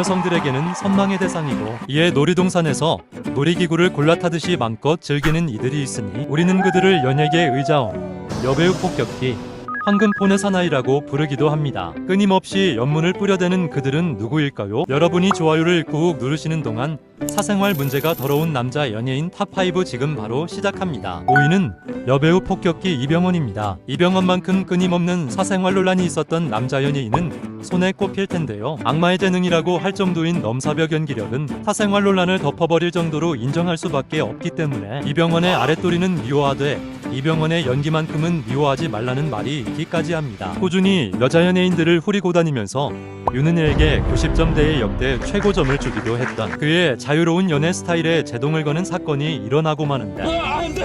여성들에게는 선망의 대상이고, 이에 놀이동산에서 놀이기구를 골라 타듯이 맘껏 즐기는 이들이 있으니 우리는 그들을 연예계 의자왕, 여배우 폭격기, 황금폰의 사나이라고 부르기도 합니다. 끊임없이 연문을 뿌려대는 그들은 누구일까요? 여러분이 좋아요를 꾹 누르시는 동안 사생활 문제가 더러운 남자 연예인 탑5 지금 바로 시작합니다. 5위는 여배우 폭격기 이병헌입니다. 이병헌만큼 끊임없는 사생활 논란이 있었던 남자 연예인은 손에 꼽힐 텐데요. 악마의 재능이라고 할 정도인 넘사벽 연기력은 사생활 논란을 덮어버릴 정도로 인정할 수밖에 없기 때문에 이병헌의 아랫도리는 미워하되 이병헌의 연기만큼은 미워하지 말라는 말이 있기까지 합니다. 꾸준히 여자 연예인들을 후리고 다니면서 윤은혜에게 90점대의 역대 최고점을 주기도 했던 그의 자유로운 연애 스타일에 제동을 거는 사건이 일어나고 마는데,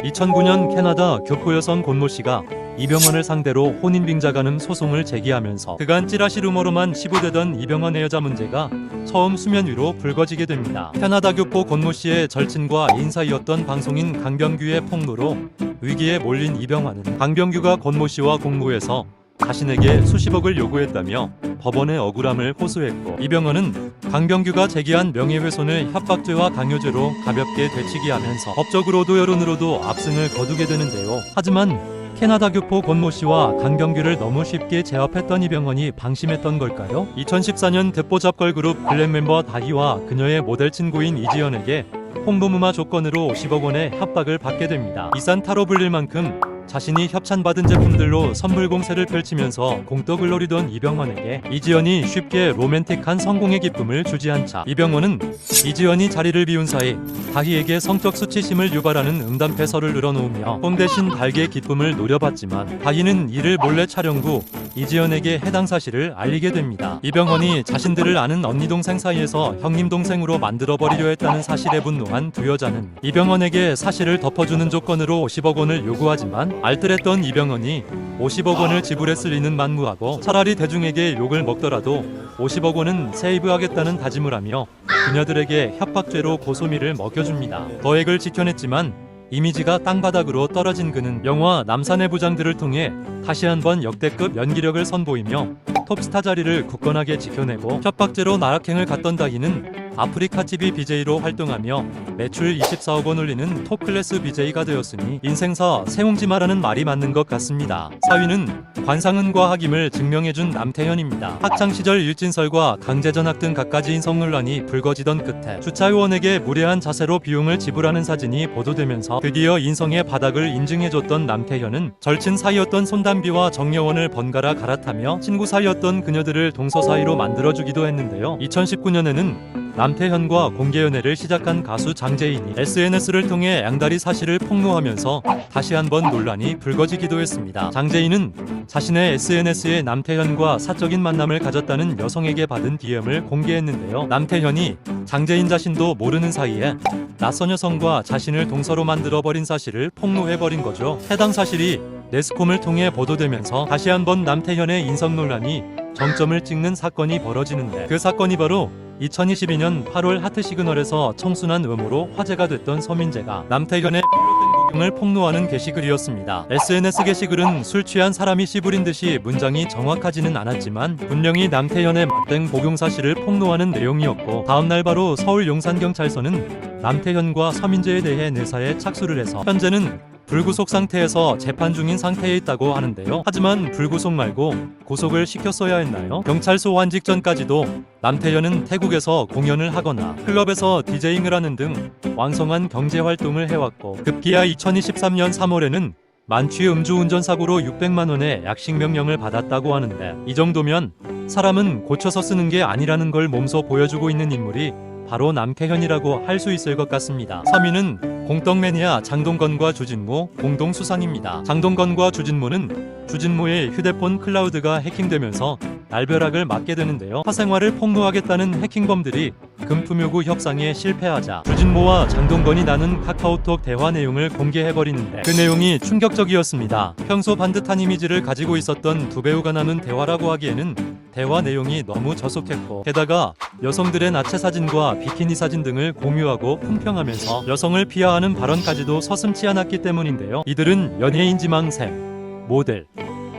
2009년 캐나다 교포 여성 권모 씨가 이병헌을 상대로 혼인빙자가늠 소송을 제기하면서 그간 찌라시 루머로만 시부되던 이병헌의 여자 문제가 처음 수면 위로 불거지게 됩니다. 캐나다 교포 권모 씨의 절친과 애인 사이였던 방송인 강병규의 폭로로 위기에 몰린 이병헌은 강병규가 권모 씨와 공모해서 자신에게 수십억을 요구했다며 법원에 억울함을 호소했고, 이병헌은 강병규가 제기한 명예훼손을 협박죄와 강요죄로 가볍게 되치기 하면서 법적으로도 여론으로도 압승을 거두게 되는데요. 하지만 캐나다 교포 권모 씨와 강병규를 너무 쉽게 제압했던 이병헌이 방심했던 걸까요? 2014년 듣보잡 걸그룹 블랙 멤버 다희와 그녀의 모델 친구인 이지연에게 홍보무마 조건으로 10억 원의 협박을 받게 됩니다. 이산타로 불릴 만큼 자신이 협찬받은 제품들로 선물 공세를 펼치면서 공떡을 노리던 이병헌에게 이지연이 쉽게 로맨틱한 성공의 기쁨을 주지 않자 이병헌은 이지연이 자리를 비운 사이 다희에게 성적 수치심을 유발하는 음담패설을 늘어놓으며 폰 대신 달게 기쁨을 노려봤지만 다희는 이를 몰래 촬영 후 이지연에게 해당 사실을 알리게 됩니다. 이병헌이 자신들을 아는 언니 동생 사이에서 형님 동생으로 만들어버리려 했다는 사실에 분노한 두 여자는 이병헌에게 사실을 덮어주는 조건으로 50억 원을 요구하지만 알뜰했던 이병헌이 50억 원을 지불했을 리는 만무하고 차라리 대중에게 욕을 먹더라도 50억 원은 세이브하겠다는 다짐을 하며 그녀들에게 협박죄로 고소미를 먹여줍니다. 거액을 지켜냈지만 이미지가 땅바닥으로 떨어진 그는 영화 남산의 부장들을 통해 다시 한번 역대급 연기력을 선보이며 톱스타 자리를 굳건하게 지켜내고, 협박죄로 나락행을 갔던 다희는 아프리카 TV BJ로 활동하며 매출 24억 원 올리는 톱클래스 BJ가 되었으니 인생사 세웅지마라는 말이 맞는 것 같습니다. 4위는 관상은과 학임을 증명해준 남태현입니다. 학창시절 일진설과 강제전학 등 갖가지 인성 논란이 불거지던 끝에 주차 요원에게 무례한 자세로 비용을 지불하는 사진이 보도되면서 드디어 인성의 바닥을 인증해줬던 남태현은 절친 사이였던 손담비와 정여원을 번갈아 갈아타며 친구 사이였던 그녀들을 동서 사이로 만들어주기도 했는데요. 2019년에는 남태현과 공개연애를 시작한 가수 장재인이 SNS를 통해 양다리 사실을 폭로하면서 다시 한번 논란이 불거지기도 했습니다. 장재인은 자신의 SNS에 남태현과 사적인 만남을 가졌다는 여성에게 받은 DM을 공개했는데요. 남태현이 장재인 자신도 모르는 사이에 낯선 여성과 자신을 동서로 만들어버린 사실을 폭로해버린 거죠. 해당 사실이 네스콤을 통해 보도되면서 다시 한번 남태현의 인성 논란이 정점을 찍는 사건이 벌어지는데, 그 사건이 바로 2022년 8월 하트시그널에서 청순한 외모로 화제가 됐던 서민재가 남태현의 필로된 복용을 폭로하는 게시글이었습니다. SNS 게시글은 술 취한 사람이 씨부린 듯이 문장이 정확하지는 않았지만 분명히 남태현의 맞댕 복용 사실을 폭로하는 내용이었고, 다음날 바로 서울 용산경찰서는 남태현과 서민재에 대해 내사에 착수를 해서 현재는 불구속 상태에서 재판 중인 상태에 있다고 하는데요. 하지만 불구속 말고 구속을 시켰어야 했나요? 경찰 소환 직전까지도 남태현은 태국에서 공연을 하거나 클럽에서 디제잉을 하는 등 왕성한 경제활동을 해왔고, 급기야 2023년 3월에는 만취 음주운전 사고로 600만 원의 약식 명령을 받았다고 하는데, 이 정도면 사람은 고쳐서 쓰는 게 아니라는 걸 몸소 보여주고 있는 인물이 바로 남태현이라고 할 수 있을 것 같습니다. 3위는 공떡매니아 장동건과 주진모 공동 수상입니다. 장동건과 주진모는 주진모의 휴대폰 클라우드가 해킹되면서 날벼락을 맞게 되는데요. 사생활을 폭로하겠다는 해킹범들이 금품 요구 협상에 실패하자 주진모와 장동건이 나눈 카카오톡 대화 내용을 공개해버리는데, 그 내용이 충격적이었습니다. 평소 반듯한 이미지를 가지고 있었던 두 배우가 나눈 대화라고 하기에는 대화 내용이 너무 저속했고, 게다가 여성들의 나체 사진과 비키니 사진 등을 공유하고 품평하면서 여성을 비하하는 발언까지도 서슴지 않았기 때문인데요. 이들은 연예인 지망생, 모델,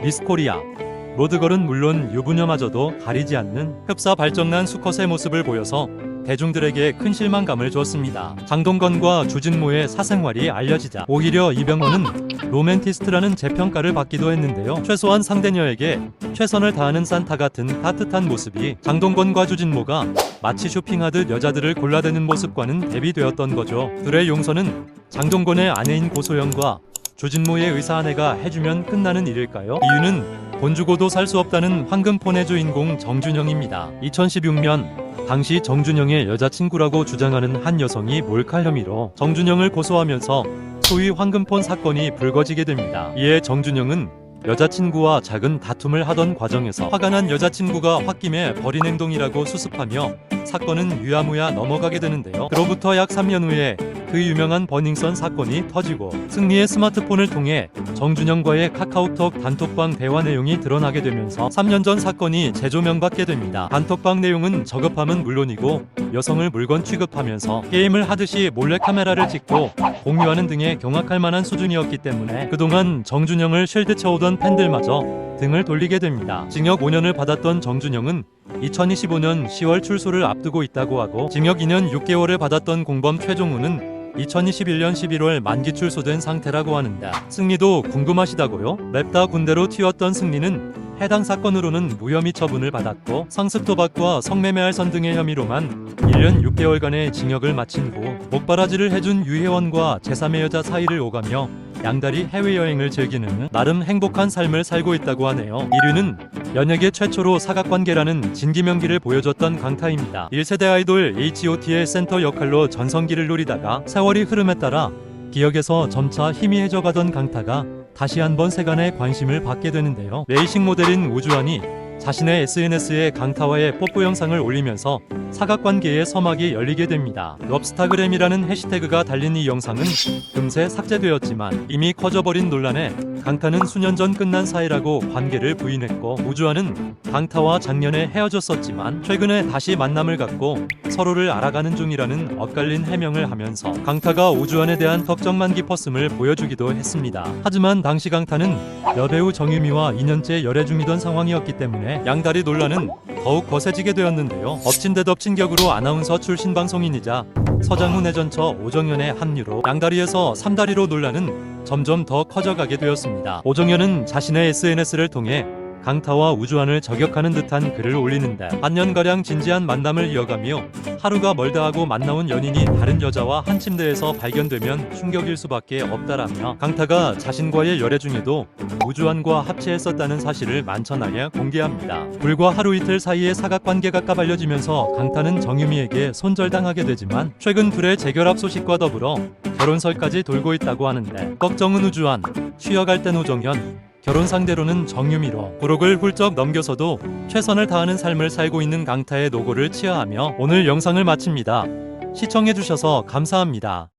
미스코리아, 로드걸은 물론 유부녀마저도 가리지 않는 흡사 발정난 수컷의 모습을 보여서 대중들에게 큰 실망감을 주었습니다. 장동건과 주진모의 사생활이 알려지자 오히려 이병헌은 로맨티스트라는 재평가를 받기도 했는데요. 최소한 상대녀에게 최선을 다하는 산타 같은 따뜻한 모습이 장동건과 주진모가 마치 쇼핑하듯 여자들을 골라대는 모습과는 대비되었던 거죠. 둘의 용서는 장동건의 아내인 고소영과 주진모의 의사 아내가 해주면 끝나는 일일까요? 이유는 돈 주고도 살 수 없다는 황금폰의 주인공 정준영입니다. 2016년 당시 정준영의 여자친구라고 주장하는 한 여성이 몰카 혐의로 정준영을 고소하면서 소위 황금폰 사건이 불거지게 됩니다. 이에 정준영은 여자친구와 작은 다툼을 하던 과정에서 화가 난 여자친구가 홧김에 벌인 행동이라고 수습하며 사건은 유야무야 넘어가게 되는데요. 그로부터 약 3년 후에 그 유명한 버닝썬 사건이 터지고 승리의 스마트폰을 통해 정준영과의 카카오톡 단톡방 대화 내용이 드러나게 되면서 3년 전 사건이 재조명받게 됩니다. 단톡방 내용은 저급함은 물론이고 여성을 물건 취급하면서 게임을 하듯이 몰래카메라를 찍고 공유하는 등의 경악할 만한 수준이었기 때문에 그동안 정준영을 쉴드쳐오던 팬들마저 등을 돌리게 됩니다. 징역 5년을 받았던 정준영은 2025년 10월 출소를 앞두고 있다고 하고 징역 2년 6개월을 받았던 공범 최종우는 2021년 11월 만기 출소된 상태라고 하는데 승리도 궁금하시다고요? 맵다 군대로 튀었던 승리는 해당 사건으로는 무혐의 처분을 받았고 상습 도박과 성매매할선 등의 혐의로만 1년 6개월간의 징역을 마친 후 목바라지를 해준 유혜원과 제3의 여자 사이를 오가며 양다리 해외여행을 즐기는 나름 행복한 삶을 살고 있다고 하네요. 1위는 연예계 최초로 사각관계라는 진기명기를 보여줬던 강타입니다. 1세대 아이돌 H.O.T의 센터 역할로 전성기를 누리다가 세월이 흐름에 따라 기억에서 점차 희미해져가던 강타가 다시 한번 세간의 관심을 받게 되는데요. 레이싱 모델인 우주환이 자신의 SNS에 강타와의 뽀뽀 영상을 올리면서 사각관계의 서막이 열리게 됩니다. 럽스타그램이라는 해시태그가 달린 이 영상은 금세 삭제되었지만 이미 커져버린 논란에 강타는 수년 전 끝난 사이라고 관계를 부인했고 우주환은 강타와 작년에 헤어졌었지만 최근에 다시 만남을 갖고 서로를 알아가는 중이라는 엇갈린 해명을 하면서 강타가 우주환에 대한 덕정만 깊었음을 보여주기도 했습니다. 하지만 당시 강타는 여배우 정유미와 2년째 열애 중이던 상황이었기 때문에 양다리 논란은 더욱 거세지게 되었는데요. 엎친 데 덮친 격으로 아나운서 출신 방송인이자 서장훈 애전처 오정연의 합류로 양다리에서 3다리로 논란은 점점 더 커져가게 되었습니다. 오정연은 자신의 SNS를 통해 강타와 우주환을 저격하는 듯한 글을 올리는데 반년가량 진지한 만남을 이어가며 하루가 멀다 하고 만나온 연인이 다른 여자와 한 침대에서 발견되면 충격일 수밖에 없다라며 강타가 자신과의 열애 중에도 우주환과 합체했었다는 사실을 만천하에 공개합니다. 불과 하루 이틀 사이에 사각관계가 까발려지면서 강타는 정유미에게 손절당하게 되지만 최근 둘의 재결합 소식과 더불어 결혼설까지 돌고 있다고 하는데 걱정은 우주환, 쉬어갈 땐 오정연, 결혼 상대로는 정유미로 부록을 훌쩍 넘겨서도 최선을 다하는 삶을 살고 있는 강타의 노고를 치하하며 오늘 영상을 마칩니다. 시청해주셔서 감사합니다.